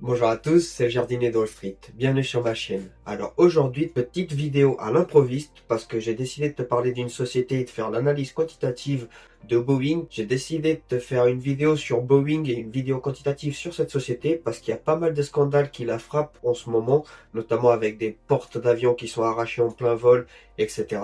Bonjour à tous, c'est le jardinier d'All Street. Bienvenue sur ma chaîne. Alors aujourd'hui, petite vidéo à l'improviste parce que j'ai décidé de te parler d'une société et de faire l'analyse quantitative de Boeing. J'ai décidé de te faire une vidéo sur Boeing et une vidéo quantitative sur cette société parce qu'il y a pas mal de scandales qui la frappent en ce moment, notamment avec des portes d'avion qui sont arrachées en plein vol, etc.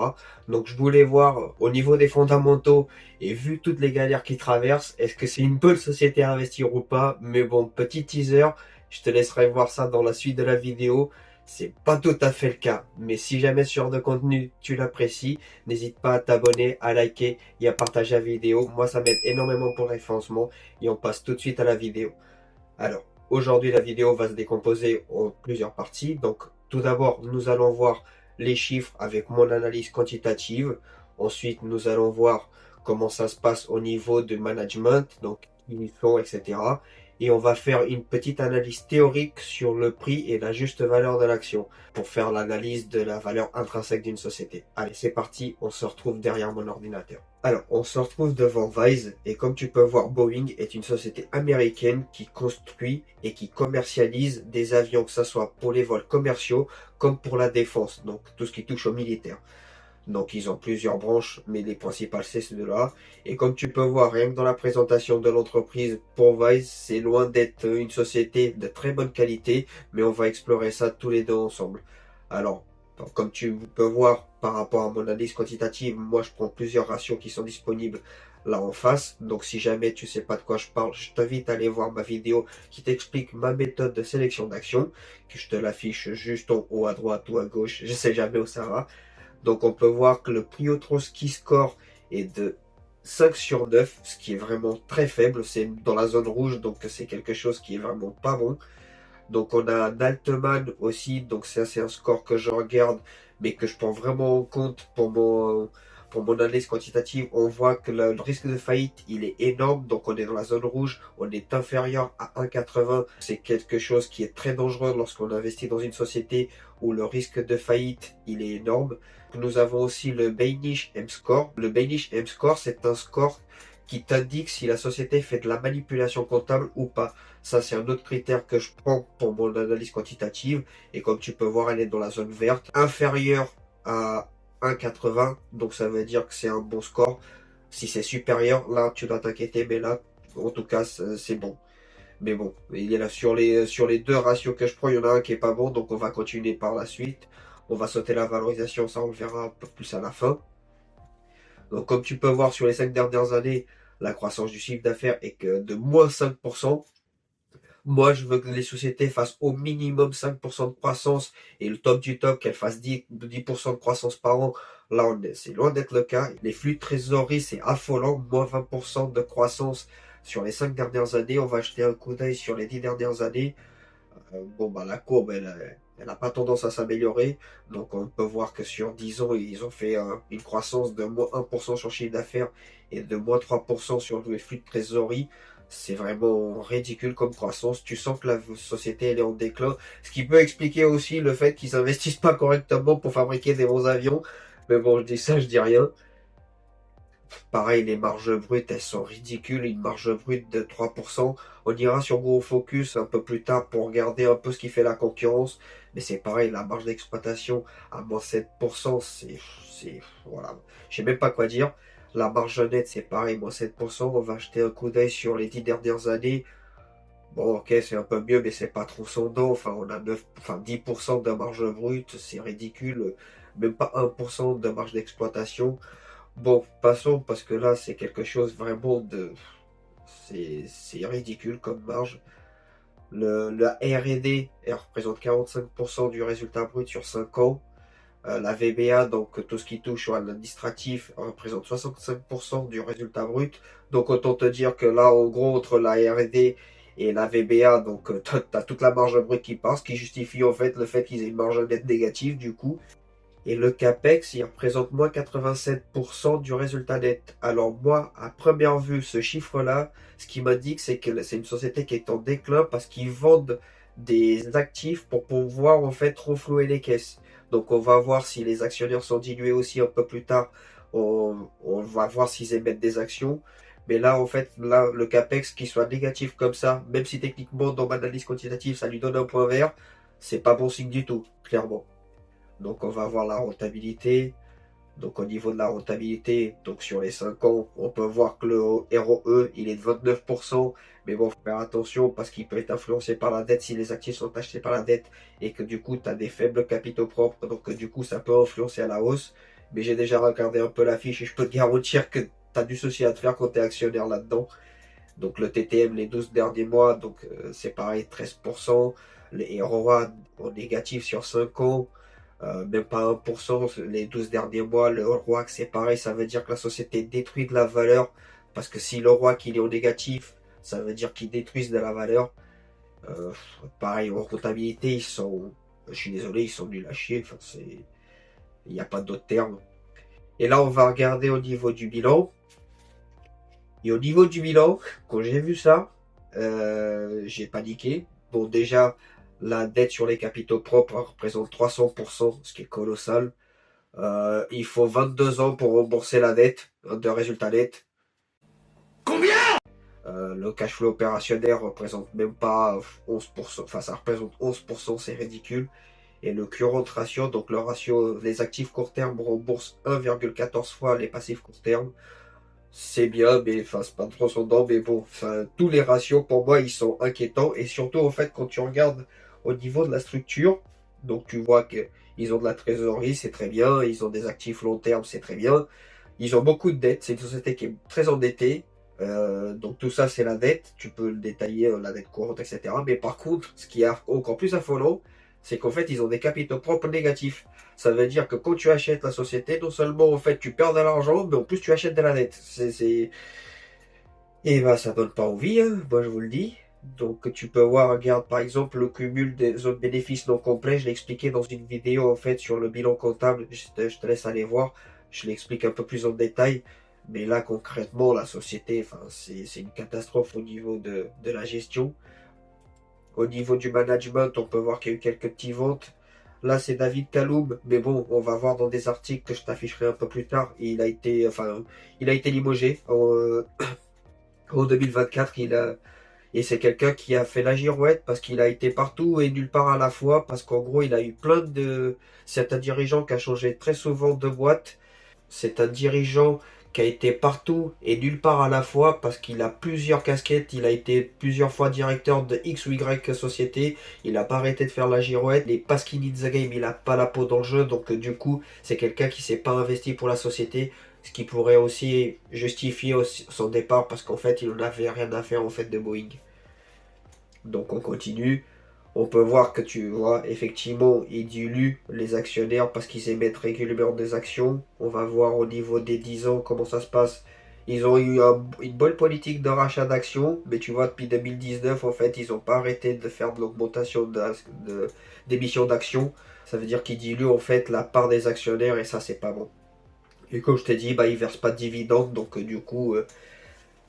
Donc je voulais voir au niveau des fondamentaux et vu toutes les galères qu'ils traversent, est-ce que c'est une bonne société à investir ou pas? Mais bon, petit teaser. Je te laisserai voir ça dans la suite de la vidéo. C'est pas tout à fait le cas, mais si jamais ce genre de contenu tu l'apprécies, n'hésite pas à t'abonner, à liker et à partager la vidéo. Moi, ça m'aide énormément pour le référencement et on passe tout de suite à la vidéo. Alors, aujourd'hui, la vidéo va se décomposer en plusieurs parties. Donc, tout d'abord, nous allons voir les chiffres avec mon analyse quantitative. Ensuite, nous allons voir comment ça se passe au niveau de management, donc qui ils sont, etc. Et on va faire une petite analyse théorique sur le prix et la juste valeur de l'action pour faire l'analyse de la valeur intrinsèque d'une société. Allez, c'est parti, on se retrouve derrière mon ordinateur. Alors, on se retrouve devant Wise et comme tu peux voir, Boeing est une société américaine qui construit et qui commercialise des avions, que ce soit pour les vols commerciaux comme pour la défense, donc tout ce qui touche au militaire. Donc ils ont plusieurs branches, mais les principales c'est ceux-là. Et comme tu peux voir, rien que dans la présentation de l'entreprise pour Wise, c'est loin d'être une société de très bonne qualité, mais on va explorer ça tous les deux ensemble. Alors, comme tu peux voir par rapport à mon analyse quantitative, moi je prends plusieurs ratios qui sont disponibles là en face. Donc si jamais tu sais pas de quoi je parle, je t'invite à aller voir ma vidéo qui t'explique ma méthode de sélection d'actions, que je te l'affiche juste en haut à droite ou à gauche, je sais jamais où ça va. Donc on peut voir que le Priotrowski score est de 5 sur 9, ce qui est vraiment très faible. C'est dans la zone rouge, donc c'est quelque chose qui est vraiment pas bon. Donc on a un Altman aussi, donc ça c'est un score que je regarde, mais que je prends vraiment en compte pour mon analyse quantitative. On voit que le risque de faillite, il est énorme, donc on est dans la zone rouge, on est inférieur à 1,80. C'est quelque chose qui est très dangereux lorsqu'on investit dans une société où le risque de faillite, il est énorme. Nous avons aussi le Baynish M-Score. Le Baynish M-Score, c'est un score qui t'indique si la société fait de la manipulation comptable ou pas. Ça, c'est un autre critère que je prends pour mon analyse quantitative. Et comme tu peux voir, elle est dans la zone verte, inférieure à 1,80. Donc ça veut dire que c'est un bon score. Si c'est supérieur, là, tu dois t'inquiéter. Mais là, en tout cas, c'est bon. Mais bon, il y a là sur les deux ratios que je prends, il y en a un qui est pas bon. Donc on va continuer par la suite. On va sauter la valorisation, ça on le verra un peu plus à la fin. Donc comme tu peux voir sur les 5 dernières années, la croissance du chiffre d'affaires est que de moins 5%. Moi, je veux que les sociétés fassent au minimum 5% de croissance et le top du top, qu'elles fassent 10% de croissance par an. Là, c'est loin d'être le cas. Les flux de trésorerie, c'est affolant. Moins 20% de croissance sur les 5 dernières années. On va jeter un coup d'œil sur les 10 dernières années. Bon, bah, la courbe, elle n'a pas tendance à s'améliorer. Donc, on peut voir que sur 10 ans, ils ont fait une croissance de moins 1% sur le chiffre d'affaires et de moins 3% sur les flux de trésorerie. C'est vraiment ridicule comme croissance. Tu sens que la société, elle est en déclin. Ce qui peut expliquer aussi le fait qu'ils investissent pas correctement pour fabriquer des bons avions. Mais bon, je dis ça, je dis rien. Pareil, les marges brutes, elles sont ridicules. Une marge brute de 3%. On ira sur Gros Focus un peu plus tard pour regarder un peu ce qui fait la concurrence. Mais c'est pareil, la marge d'exploitation à moins 7%, voilà. Je sais même pas quoi dire. La marge nette, c'est pareil, moins 7%. On va jeter un coup d'œil sur les 10 dernières années. Bon, ok, c'est un peu mieux, mais c'est pas transcendant. Enfin, on a 10% de marge brute, c'est ridicule. Même pas 1% de marge d'exploitation. Bon, passons parce que là, c'est quelque chose vraiment de... C'est ridicule comme marge. La R&D, elle représente 45% du résultat brut sur 5 ans. La VBA, donc tout ce qui touche à l'administratif, représente 65% du résultat brut. Donc autant te dire que là, en gros, entre la R&D et la VBA, donc tu as toute la marge brute qui passe, qui justifie en fait le fait qu'ils aient une marge nette négative du coup. Et le CAPEX, il représente moins 87% du résultat net. Alors moi, à première vue, ce chiffre-là, ce qui m'indique, c'est que c'est une société qui est en déclin parce qu'ils vendent des actifs pour pouvoir en fait renflouer les caisses. Donc on va voir si les actionnaires sont dilués aussi un peu plus tard. On va voir s'ils émettent des actions. Mais là, en fait, là, le CAPEX qui soit négatif comme ça, même si techniquement, dans mon analyse quantitative, ça lui donne un point vert, c'est pas bon signe du tout, clairement. Donc, on va voir la rentabilité. Donc, au niveau de la rentabilité, donc sur les 5 ans, on peut voir que le ROE, il est de 29%. Mais bon, faut faire attention parce qu'il peut être influencé par la dette si les actifs sont achetés par la dette et que du coup, tu as des faibles capitaux propres. Donc, du coup, ça peut influencer à la hausse. Mais j'ai déjà regardé un peu la fiche et je peux te garantir que tu as du souci à te faire quand tu es actionnaire là-dedans. Donc, le TTM, les 12 derniers mois, donc c'est pareil, 13%. Les ROA en négatif sur 5 ans. Même pas 1% les 12 derniers mois. Le roi, c'est pareil, ça veut dire que la société détruit de la valeur. Parce que si le roi qu'il est au négatif, ça veut dire qu'ils détruisent de la valeur. Euh, Pareil, en comptabilité, ils sont, je suis désolé, ils sont nuls à chier. Enfin, il n'y a pas d'autre terme. Et là, on va regarder au niveau du bilan. Et au niveau du bilan, quand j'ai vu ça, j'ai paniqué. Bon, déjà, la dette sur les capitaux propres représente 300%, ce qui est colossal. Il faut 22 ans pour rembourser la dette de résultat net. Le cash flow opérationnel représente même pas 11%, enfin ça représente 11%, c'est ridicule. Et le current ratio, donc le ratio, les actifs court terme remboursent 1,14 fois les passifs court terme. C'est bien, mais enfin c'est pas transcendant, mais bon, enfin, tous les ratios pour moi ils sont inquiétants. Et surtout en fait quand tu regardes au niveau de la structure, donc tu vois qu'ils ont de la trésorerie, c'est très bien, ils ont des actifs long terme, c'est très bien. Ils ont beaucoup de dettes, c'est une société qui est très endettée. Donc tout ça c'est la dette, tu peux le détailler, la dette courante, etc. Mais par contre, ce qui est encore plus affolant, c'est qu'en fait ils ont des capitaux propres négatifs. Ça veut dire que quand tu achètes la société, non seulement en fait tu perds de l'argent, mais en plus tu achètes de la dette. Et ben ça donne pas envie, hein, moi je vous le dis. Donc tu peux voir, regarde par exemple le cumul des autres bénéfices non complets, je l'ai expliqué dans une vidéo en fait sur le bilan comptable, je te laisse aller voir, je l'explique un peu plus en détail. Mais là concrètement la société, enfin c'est une catastrophe au niveau de la gestion. Au niveau du management, on peut voir qu'il y a eu quelques petits ventes. Là, c'est David Kaloum, mais bon, on va voir dans des articles que je t'afficherai un peu plus tard. Il a été limogé en 2024. Et c'est quelqu'un qui a fait la girouette parce qu'il a été partout et nulle part à la fois. Parce qu'en gros, il a eu plein de. C'est un dirigeant qui a changé très souvent de boîte. C'est un dirigeant qui a été partout et nulle part à la fois parce qu'il a plusieurs casquettes. Il a été plusieurs fois directeur de X ou Y société. Il n'a pas arrêté de faire la girouette. Et parce qu'il in the game, il n'a pas la peau dans le jeu. Donc du coup, c'est quelqu'un qui s'est pas investi pour la société. Ce qui pourrait aussi justifier son départ parce qu'en fait, il n'en avait rien à faire en fait de Boeing. Donc on continue. On peut voir que tu vois, effectivement, ils diluent les actionnaires parce qu'ils émettent régulièrement des actions. On va voir au niveau des 10 ans comment ça se passe. Ils ont eu une bonne politique de rachat d'actions, mais tu vois, depuis 2019, en fait, ils n'ont pas arrêté de faire de l'augmentation d'émissions d'actions. Ça veut dire qu'ils diluent en fait la part des actionnaires et ça, c'est pas bon. Et comme je t'ai dit, bah, ils versent pas de dividendes, donc du coup,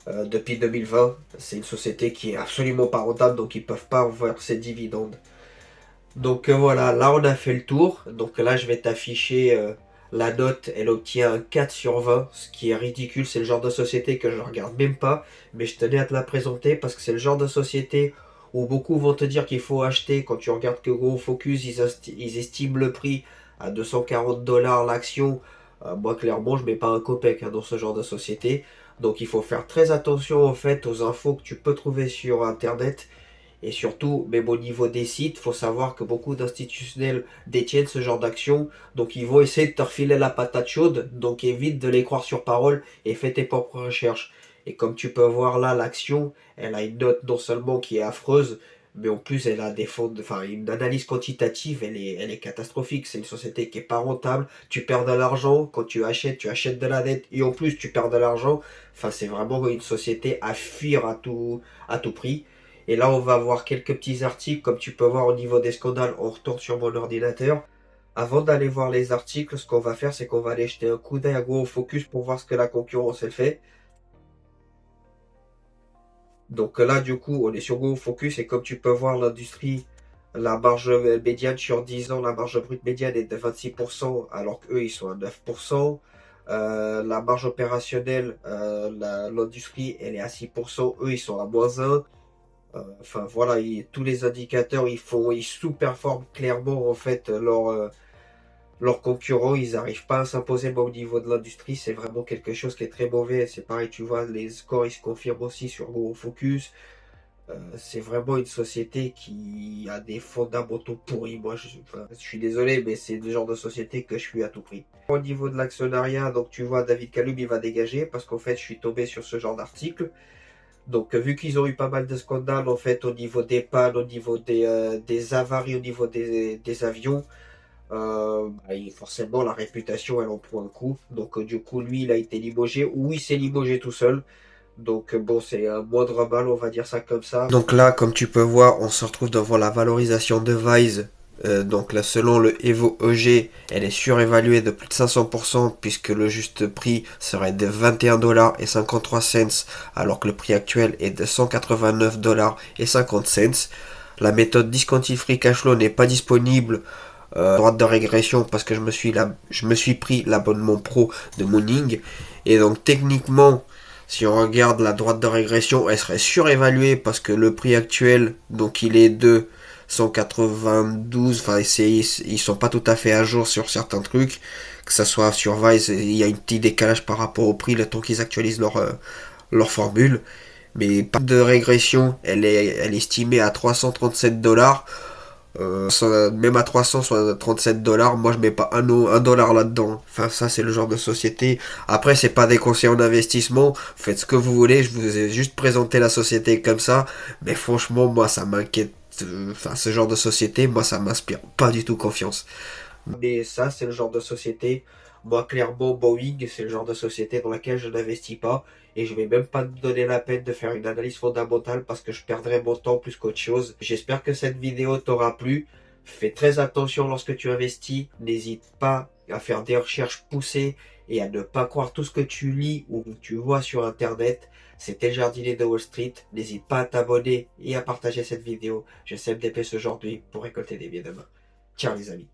depuis 2020, c'est une société qui est absolument pas rentable, donc ils peuvent pas verser de dividendes. Donc voilà, là on a fait le tour. Donc là je vais t'afficher la note, elle obtient un 4 sur 20, ce qui est ridicule, c'est le genre de société que je regarde même pas, mais je tenais à te la présenter parce que c'est le genre de société où beaucoup vont te dire qu'il faut acheter. Quand tu regardes que Gros Focus, ils estiment le prix à 240 dollars l'action. Moi clairement je mets pas un copec hein, dans ce genre de société. Donc il faut faire très attention en fait aux infos que tu peux trouver sur internet et surtout, même au niveau des sites, il faut savoir que beaucoup d'institutionnels détiennent ce genre d'actions. Donc ils vont essayer de te refiler la patate chaude. Donc évite de les croire sur parole et fais tes propres recherches. Et comme tu peux voir là, l'action, elle a une note non seulement qui est affreuse, mais en plus elle a des fonds, enfin une analyse quantitative, elle est catastrophique. C'est une société qui est pas rentable. Tu perds de l'argent quand tu achètes de la dette et en plus tu perds de l'argent. Enfin c'est vraiment une société à fuir à tout prix. Et là, on va voir quelques petits articles, comme tu peux voir au niveau des scandales, on retourne sur mon ordinateur. Avant d'aller voir les articles, ce qu'on va faire, c'est qu'on va aller jeter un coup d'œil à Go Focus pour voir ce que la concurrence elle fait. Donc là, du coup, on est sur Go Focus et comme tu peux voir, l'industrie, la marge médiane sur 10 ans, la marge brute médiane est de 26%, alors qu'eux, ils sont à 9%. La marge opérationnelle, l'industrie, elle est à 6%, eux, ils sont à -1. Enfin voilà, tous les indicateurs, ils sous-performent clairement en fait leurs concurrents, ils n'arrivent pas à s'imposer, mais au niveau de l'industrie, c'est vraiment quelque chose qui est très mauvais. C'est pareil, tu vois, les scores, ils se confirment aussi sur Gros Focus. C'est vraiment une société qui a des fondamentaux pourris. Moi, enfin, je suis désolé, mais c'est le genre de société que je fuis à tout prix. Au niveau de l'actionnariat, donc tu vois, David Calum, il va dégager parce qu'en fait, je suis tombé sur ce genre d'article. Donc, vu qu'ils ont eu pas mal de scandales, en fait, au niveau des pannes, au niveau des avaries, au niveau des avions, forcément, la réputation, elle en prend un coup. Donc, du coup, lui, il a été limogé, ou il s'est limogé tout seul. Donc, bon, c'est un moindre mal, on va dire ça comme ça. Donc là, comme tu peux voir, on se retrouve devant la valorisation de Wise. Donc là, selon le Evo EG, elle est surévaluée de plus de 500% puisque le juste prix serait de 21 $ et 53 cents alors que le prix actuel est de 189 $ et 50 cents. La méthode Discounted Free Cashflow n'est pas disponible droite de régression parce que je me suis pris l'abonnement pro de Mooning et donc techniquement si on regarde la droite de régression elle serait surévaluée parce que le prix actuel donc il est de 192, enfin ils sont pas tout à fait à jour sur certains trucs, que ça soit sur Vice, il y a un petit décalage par rapport au prix le temps qu'ils actualisent leur formule, mais pas de régression, elle est estimée à 337 $. Même à 337 $, moi je mets pas un dollar là-dedans. Enfin, ça c'est le genre de société. Après, c'est pas des conseils en investissement. Faites ce que vous voulez. Je vous ai juste présenté la société comme ça. Mais franchement, moi ça m'inquiète. Enfin, ce genre de société, moi ça m'inspire pas du tout confiance. Mais ça, c'est le genre de société. Moi, clairement, Boeing, c'est le genre de société dans laquelle je n'investis pas. Et je vais même pas me donner la peine de faire une analyse fondamentale parce que je perdrai mon temps plus qu'autre chose. J'espère que cette vidéo t'aura plu. Fais très attention lorsque tu investis. N'hésite pas à faire des recherches poussées et à ne pas croire tout ce que tu lis ou que tu vois sur Internet. C'était le jardinier de Wall Street. N'hésite pas à t'abonner et à partager cette vidéo. Je sais me dépêcher aujourd'hui pour récolter des biens demain. Ciao les amis.